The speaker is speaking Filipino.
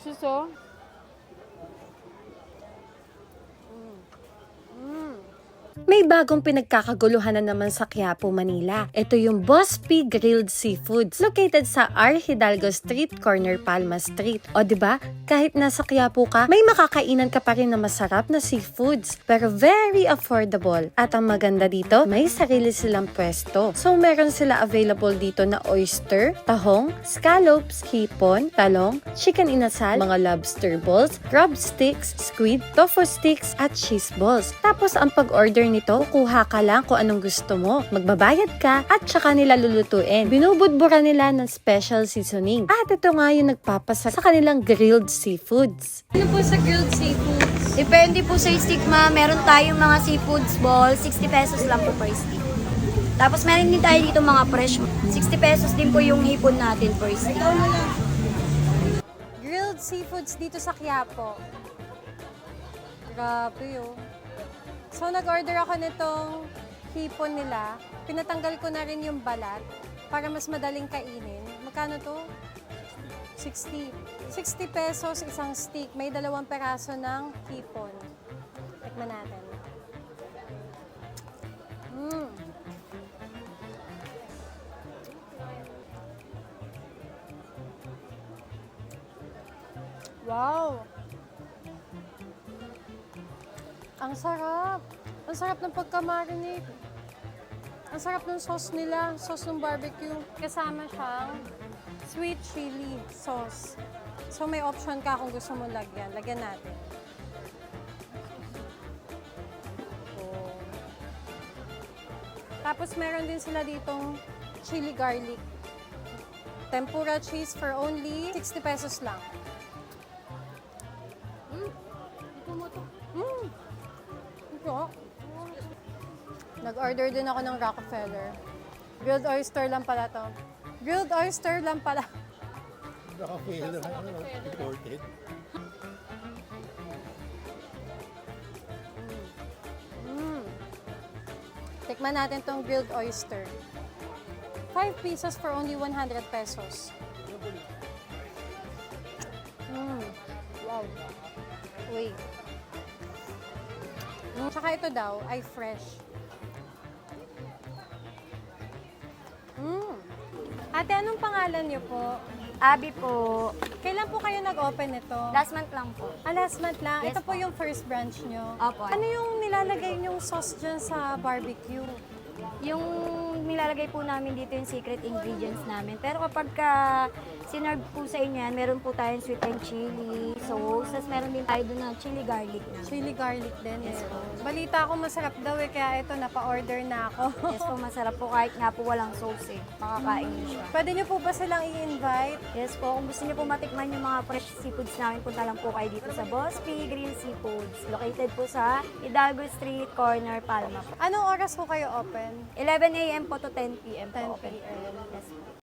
Cheese, oh. May bagong pinagkakaguluhan na naman sa Quiapo, Manila. Ito yung Boss P Grilled Seafoods, located sa R. Hidalgo Street, corner Palma Street. O diba, kahit nasa Quiapo ka, may makakainan ka pa rin na masarap na seafoods, pero very affordable. At ang maganda dito, may sarili silang pwesto. So meron sila available dito na oyster, tahong, scallops, hipon, talong, chicken inasal, mga lobster balls, crab sticks, squid, tofu sticks, at cheese balls. Tapos ang pag-order nito, kuha ka lang kung anong gusto mo. Magbabayad ka at saka nila lulutuin. Binubudbura nila ng special seasoning. At ito nga yung nagpapasa sa kanilang grilled seafoods. Ano po sa grilled seafoods? Depende po sa stick, ma'am. Meron tayong mga seafoods ball, 60 pesos lang po per stick. Tapos meron din tayo dito mga fresh. 60 pesos din po yung hipon natin per stick. Grilled seafoods dito sa Quiapo. Grabe, oh. So, nag-order ako nitong hipon nila. Pinatanggal ko na rin yung balat para mas madaling kainin. Magkano to? 60. 60 pesos isang stick. May 2 peraso ng hipon. Tikman natin. Wow! Ang sarap! Ang sarap ng pagka-marinate. Ang sarap ng sauce nila, sauce ng barbecue. Kasama siyang sweet chili sauce. So may option ka kung gusto mo lagyan. Lagyan natin. Oh. Tapos meron din sila ditong chili garlic. Tempura cheese for only 60 pesos lang. Nag-order din ako ng Rockefeller. Grilled oyster lang pala to. Grilled oyster lang pala. Rockefeller, imported. Tikman natin tong grilled oyster. 5 pieces for only 100 pesos. Wow. Wait. Tsaka ito daw ay fresh. Ate, anong pangalan niyo po? Abi po. Kailan po kayo nag-open nito? Last month lang po. Last month lang. Yes Ito po yung first branch niyo. Opo. Ano yung nilalagay niyong sauce dyan sa barbecue? Yung nilalagay po namin dito yung secret ingredients namin. Pero kapag sinerve po sa inyo yan, meron po tayong sweet and chili sauce. Tapos meron din tayo doon na chili garlic na. Chili garlic din. Yes po. Balita ko masarap daw kaya ito napa-order na ako. Yes po, masarap po kahit nga po walang sauce Makakain niyo siya. Pwede niyo po ba silang i-invite? Yes po, kung gusto niyo po matikman yung mga fresh seafoods namin, punta lang po kayo dito sa Boss P Grilled Seafoods. Located po sa Hidalgo Street, corner Palma po. Anong oras po kayo open? 11 a.m. po to 10 p.m. 10 po open. p.m. Yes po.